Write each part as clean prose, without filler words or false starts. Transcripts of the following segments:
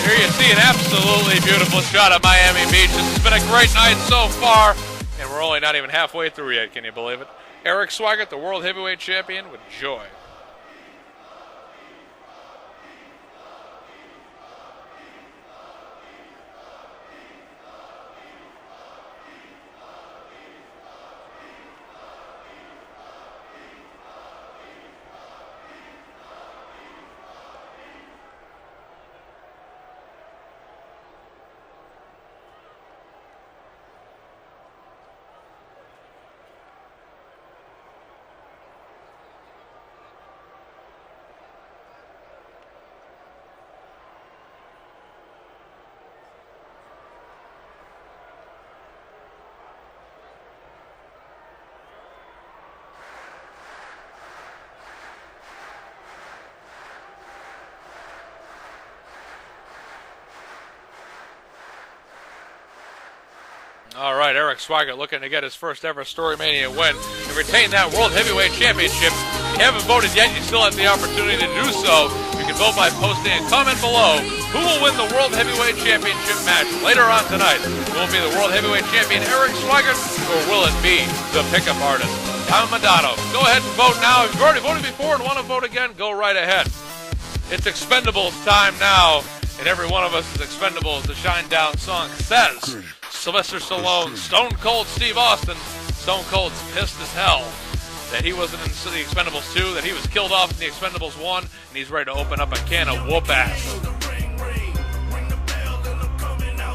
Here you see an absolutely beautiful shot of Miami Beach. This has been a great night so far, and we're only not even halfway through yet. Can you believe it? Eric Swigert, the World Heavyweight Champion, with joy. All right, Eric Swigert looking to get his first ever StoryMania win and retain that World Heavyweight Championship. If you haven't voted yet, you still have the opportunity to do so. You can vote by posting a comment below. Who will win the World Heavyweight Championship match later on tonight? Will it be the World Heavyweight Champion Eric Swigert, or will it be the pickup artist, Tom Madonna? Go ahead and vote now. If you've already voted before and want to vote again, go right ahead. It's Expendables time now, and every one of us is expendable, as the Shine Down song says. Sylvester Stallone, Stone Cold Steve Austin. Stone Cold's pissed as hell that he wasn't in the Expendables 2, that he was killed off in the Expendables 1, and he's ready to open up a can of whoop ass.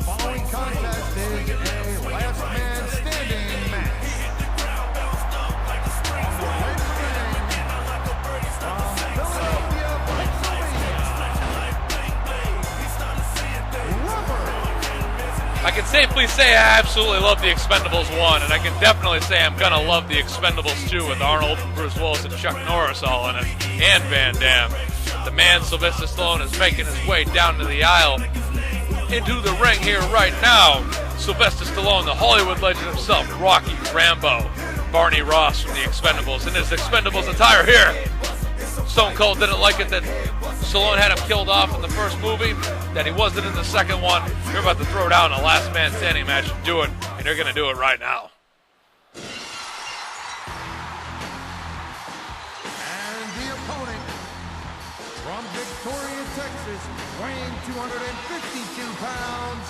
Following contest is a last man standing match. I can safely say I absolutely love the Expendables 1, and I can definitely say I'm going to love the Expendables 2 with Arnold, Bruce Willis, and Chuck Norris all in it, and Van Damme. The man, Sylvester Stallone, is making his way down to the aisle, into the ring here right now. Sylvester Stallone, the Hollywood legend himself, Rocky, Rambo, Barney Ross from the Expendables, in his Expendables attire here. Stone Cold didn't like it that Stallone had him killed off in the first movie, that he wasn't in the second one. You're about to throw down a last man standing match and do it, and you're going to do it right now. And the opponent from Victoria, Texas, weighing 252 pounds,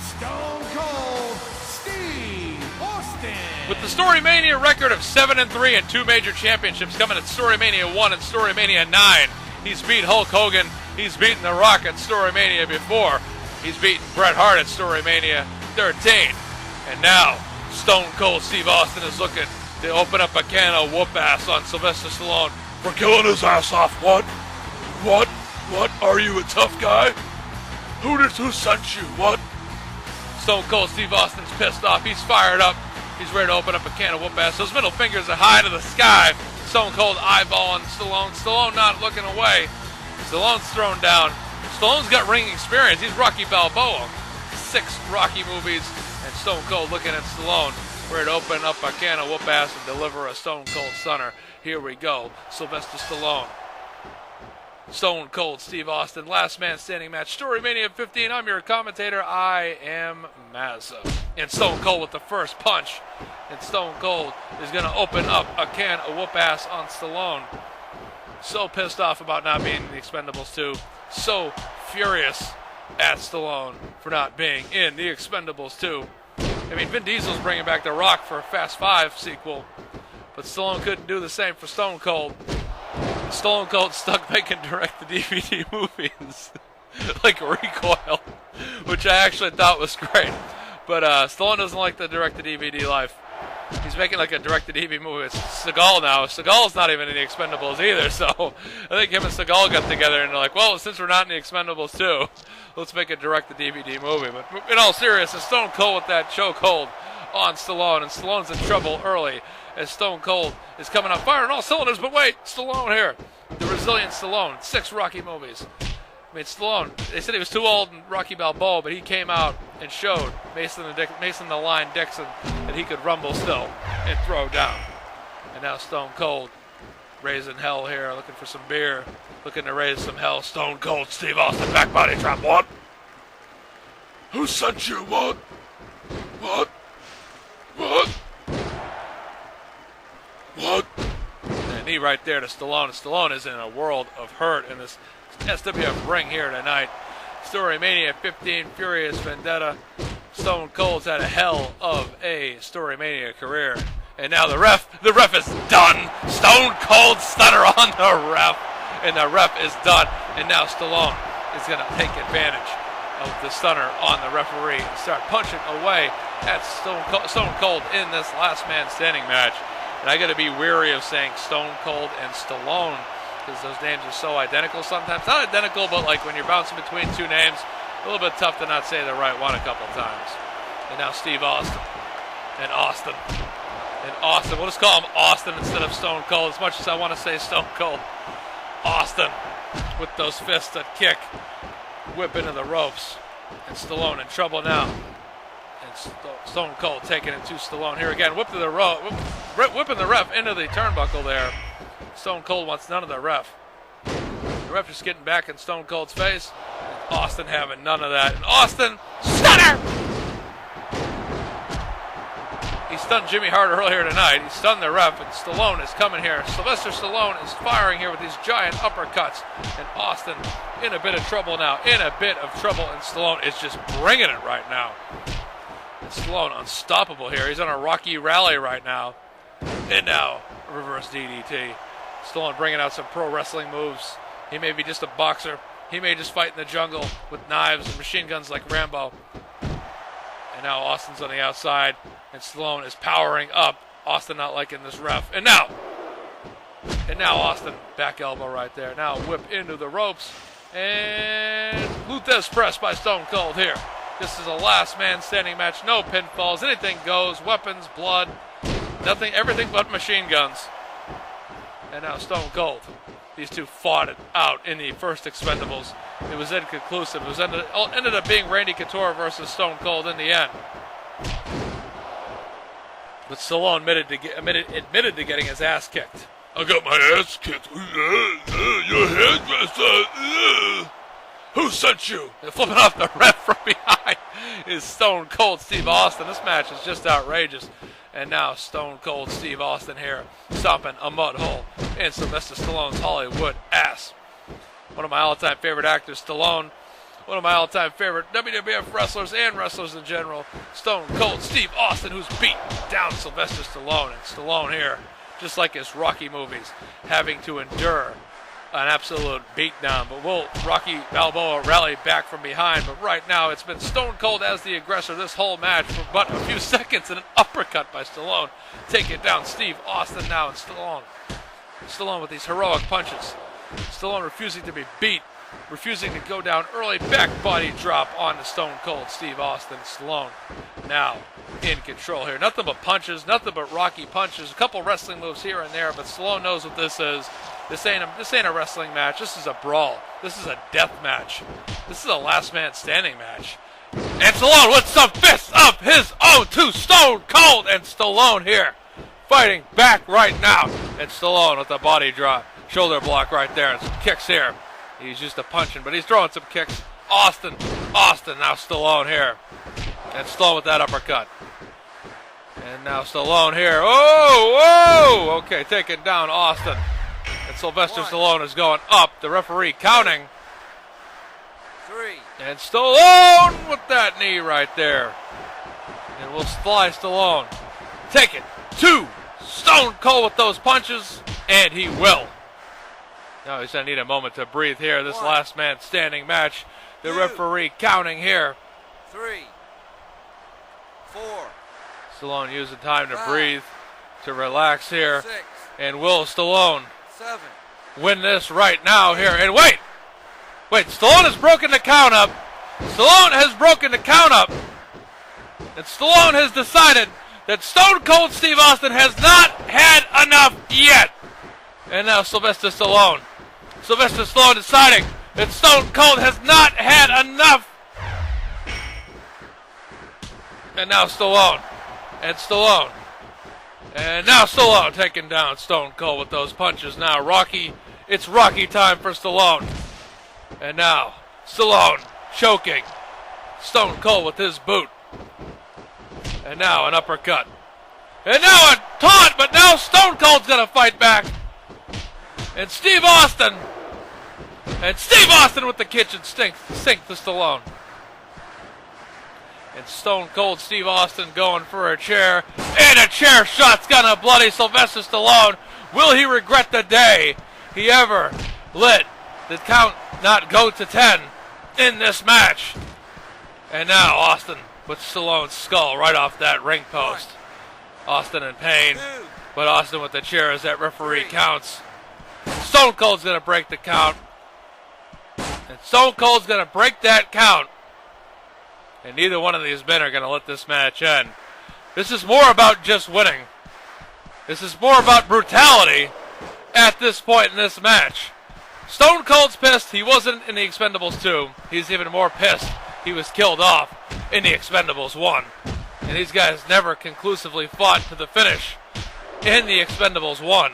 Stone Cold Steve Austin. With the StoryMania record of 7-3 and 2 major championships coming at StoryMania 1 and StoryMania 9, he's beat Hulk Hogan. He's beaten The Rock at StoryMania before. He's beaten Bret Hart at StoryMania 13. And now, Stone Cold Steve Austin is looking to open up a can of whoop ass on Sylvester Stallone for killing his ass off. What? Are you a tough guy? Who sent you? What? Stone Cold Steve Austin's pissed off. He's fired up. He's ready to open up a can of whoop ass. Those middle fingers are high to the sky. Stone Cold eyeballing Stallone. Stallone not looking away. Stallone's thrown down. Stallone's got ring experience. He's Rocky Balboa. 6 Rocky movies, and Stone Cold looking at Stallone. Ready to open up a can of whoop ass and deliver a Stone Cold Stunner. Here we go. Sylvester Stallone. Stone Cold Steve Austin. Last man standing match. StoryMania 15. I'm your commentator. I am Mazza. And Stone Cold with the first punch. And Stone Cold is going to open up a can of whoop ass on Stallone. So pissed off about not being in the Expendables 2. So furious at Stallone for not being in the Expendables 2. I mean, Vin Diesel's bringing back The Rock for a Fast 5 sequel, but Stallone couldn't do the same for Stone Cold. Stone Cold stuck making direct-to-DVD movies like Recoil, which I actually thought was great. But Stallone doesn't like the direct-to-DVD life. He's making like a direct-to-DVD movie with Seagal now. Seagal's not even in the Expendables either, so I think him and Seagal got together and they're like, well, since we're not in the Expendables 2, let's make a direct-to-DVD movie. But in all seriousness, Stone Cold with that chokehold on Stallone, and Stallone's in trouble early as Stone Cold is coming up firing all cylinders. But wait, Stallone here, the resilient Stallone, 6 Rocky movies. I mean, Stallone, they said he was too old in Rocky Balboa, but he came out and showed Mason the Line Dixon that he could rumble still and throw down. And now Stone Cold raising hell here, looking for some beer, looking to raise some hell. Stone Cold Steve Austin back body trap. What? Who sent you? What? What? What? What? And knee right there to Stallone. Stallone is in a world of hurt in this SWF ring here tonight. StoryMania 15, Furious Vendetta. Stone Cold's had a hell of a StoryMania career. And now the ref is done. Stone Cold stunner on the ref. And the ref is done. And now Stallone is going to take advantage of the stunner on the referee and start punching away at Stone Cold in this last man standing match. And I got to be wary of saying Stone Cold and Stallone because those names are so identical sometimes. Not identical, but like when you're bouncing between two names, a little bit tough to not say the right one a couple times. And now Steve Austin. And Austin. And Austin. We'll just call him Austin instead of Stone Cold, as much as I want to say Stone Cold. Austin with those fists that kick. Whip into the ropes. And Stallone in trouble now. And Stone Cold taking it to Stallone here again. Whipping the ref into the turnbuckle there. Stone Cold wants none of the ref. The ref just getting back in Stone Cold's face. Austin having none of that. And Austin, stunner! He stunned Jimmy Hart earlier tonight. He stunned the ref, and Stallone is coming here. Sylvester Stallone is firing here with these giant uppercuts. And Austin in a bit of trouble now. And Stallone is just bringing it right now. And Stallone unstoppable here. He's on a Rocky rally right now. And now, reverse DDT. Stallone bringing out some pro wrestling moves. He may be just a boxer. He may just fight in the jungle with knives and machine guns like Rambo. And now Austin's on the outside. And Stallone is powering up. Austin not liking this ref. And now Austin, back elbow right there. Now whip into the ropes. And Luthez press by Stone Cold here. This is a last man standing match. No pinfalls. Anything goes. Weapons, blood. Nothing, everything but machine guns. And now Stone Cold. These two fought it out in the first Expendables. It was inconclusive. It ended up being Randy Couture versus Stone Cold in the end. But Stallone admitted to getting his ass kicked. I got my ass kicked. Your hairdresser. Who sent you? And flipping off the ref from behind is Stone Cold Steve Austin. This match is just outrageous. And now Stone Cold Steve Austin here, stomping a mud hole in Sylvester Stallone's Hollywood ass. One of my all-time favorite actors, Stallone. One of my all-time favorite WWF wrestlers and wrestlers in general, Stone Cold Steve Austin, who's beaten down Sylvester Stallone. And Stallone here, just like his Rocky movies, having to endure an absolute beatdown. But will Rocky Balboa rally back from behind? But right now, it's been Stone Cold as the aggressor this whole match for but a few seconds, and an uppercut by Stallone. Taking down Steve Austin now, and Stallone with these heroic punches. Stallone refusing to be beat, refusing to go down early. Back body drop on the Stone Cold Steve Austin. Stallone now in control here. Nothing but punches, nothing but Rocky punches. A couple wrestling moves here and there, but Stallone knows what this is. This ain't a wrestling match. This is a brawl. This is a death match. This is a last man standing match. And Stallone with some fists of his own to Stone Cold. And Stallone here fighting back right now. And Stallone with the body drop. Shoulder block right there. And some kicks here. He's used to punching, but he's throwing some kicks. Austin, now Stallone here. And Stallone with that uppercut. And now Stallone here. Oh, okay, taking down Austin. And Sylvester Stallone is going up. The referee counting. 3. And Stallone with that knee right there. And we'll fly Stallone. Take it to Stone Cold with those punches. And he will. Now he's going to need a moment to breathe here. This last man standing match. The referee counting here. 3. 4. Stallone using time to breathe, to relax here. 6. And will Stallone 7. win this right now here? And wait, Stallone has broken the count up. Stallone has broken the count up. And Stallone has decided that Stone Cold Steve Austin has not had enough yet. And now Sylvester Stallone deciding that Stone Cold has not had enough. And now Stallone. And now Stallone taking down Stone Cold with those punches. Now Rocky, it's Rocky time for Stallone. And now Stallone choking Stone Cold with his boot. And now an uppercut. And now a taunt, but now Stone Cold's going to fight back. And Steve Austin. And Steve Austin with the kitchen sink to Stallone. And Stone Cold Steve Austin going for a chair. And a chair shot's gonna bloody Sylvester Stallone. Will he regret the day he ever let the count not go to 10 in this match? And now Austin with Stallone's skull right off that ring post. Austin in pain, but Austin with the chair as that referee counts. Stone Cold's gonna break the count. And Stone Cold's gonna break that count. And neither one of these men are gonna let this match end. This is more about just winning. This is more about brutality at this point in this match. Stone Cold's pissed he wasn't in the Expendables 2. He's even more pissed he was killed off in the Expendables 1. And these guys never conclusively fought to the finish in the Expendables 1.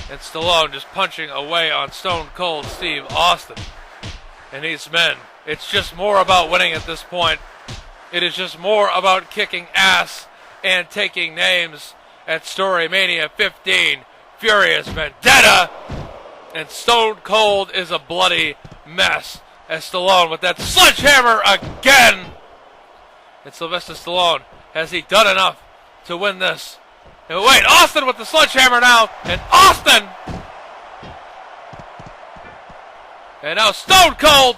And Stallone just punching away on Stone Cold Steve Austin. And these men, it's just more about winning at this point. It is just more about kicking ass and taking names at StoryMania 15. Furious Vendetta. And Stone Cold is a bloody mess as Stallone with that sledgehammer again. And Sylvester Stallone, has he done enough to win this? And wait, Austin with the sledgehammer now. And Austin. And now Stone Cold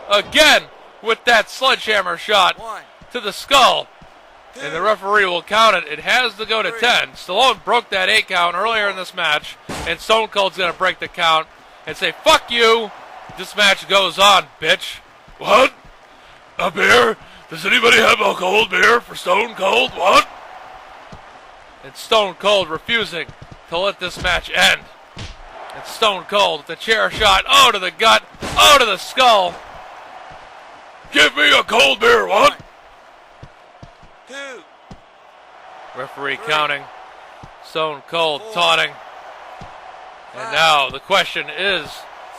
again with that sledgehammer shot to the skull. And the referee will count it. It has to go to 10. Stallone broke that 8 count earlier in this match. And Stone Cold's going to break the count and say, fuck you. This match goes on, bitch. What? A beer? Does anybody have a cold beer for Stone Cold? What? And Stone Cold refusing to let this match end. And Stone Cold with the chair shot. Oh, to the gut. Oh, to the skull. Give me a cold beer, what? 2. Referee 3. counting. Stone Cold 4. taunting. And now the question is,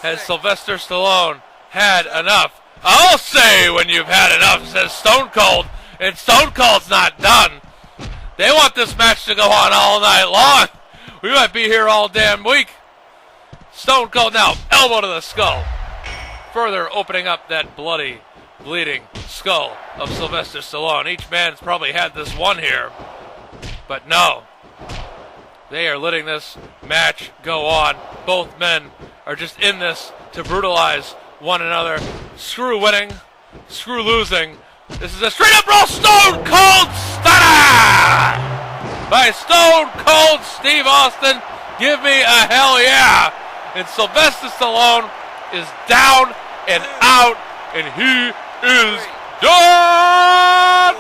has Sylvester Stallone had enough? I'll say when you've had enough, says Stone Cold. And Stone Cold's not done. They want this match to go on all night long. We might be here all damn week. Stone Cold now, elbow to the skull. Further opening up that bloody, bleeding skull of Sylvester Stallone. Each man's probably had this one here. But no. They are letting this match go on. Both men are just in this to brutalize one another. Screw winning. Screw losing. This is a straight up roll Stone Cold Stunner by Stone Cold Steve Austin. Give me a hell yeah. And Sylvester Stallone is down and out, and he is done.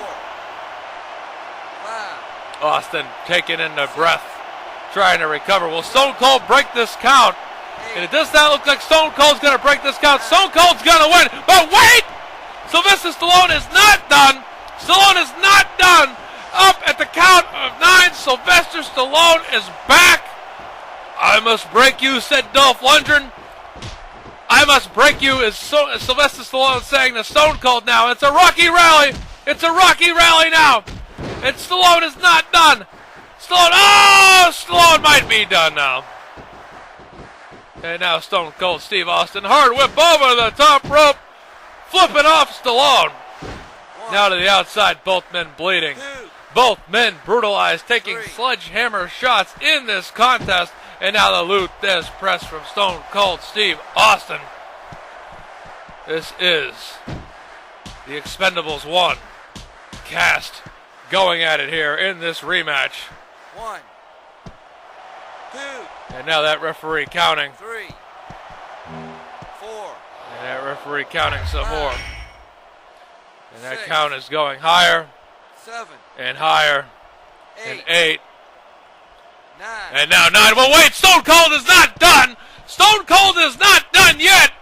Austin taking in the breath, trying to recover. Will Stone Cold break this count? And it does not look like Stone Cold's going to break this count. Stone Cold's going to win. But wait! Sylvester Stallone is not done. Stallone is not done. Up at the count of 9, Sylvester Stallone is back. I must break you, said Dolph Lundgren. I must break you, is Sylvester Stallone saying to Stone Cold now. It's a Rocky rally. It's a Rocky rally now. And Stallone is not done. Stallone might be done now. And now Stone Cold Steve Austin, hard whip over the top rope, flipping off Stallone. Now to the outside, both men bleeding. Both men brutalized, taking sledgehammer shots in this contest. And now the Lou Thesz press from Stone Cold Steve Austin. This is the Expendables 1 cast going at it here in this rematch. 1, 2, And now that referee counting. 3, 4. And that referee counting some more. And that 6. count is going higher 7, and higher. 8, And 8. 9. And now 9. Well, wait, Stone Cold is not done. Stone Cold is not done yet.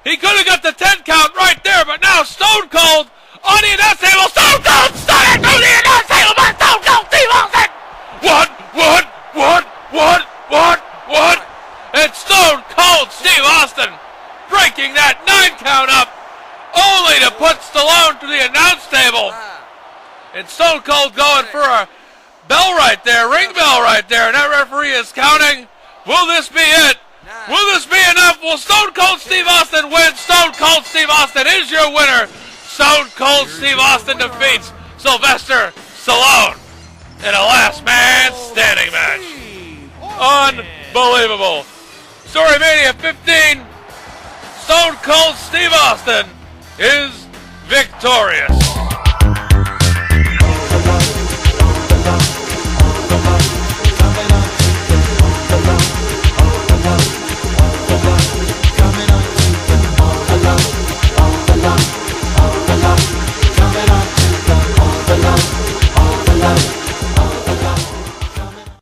He could have got the 10 count right there, but now Stone Cold on the announce table. Stone Cold started to the announce table by Stone Cold Steve Austin. What? And Stone Cold Steve Austin breaking that 9 count up Stallone to the announce table. 5, And Stone Cold going for a bell right there, ring bell right there. And that referee is counting. Will this be it? 9, Will this be enough? Will Stone Cold Steve Austin win? Stone Cold Steve Austin is your winner. Stone Cold Steve Austin defeats Sylvester Stallone in a last man standing match. Unbelievable. StoryMania 15, Stone Cold Steve Austin is victorious.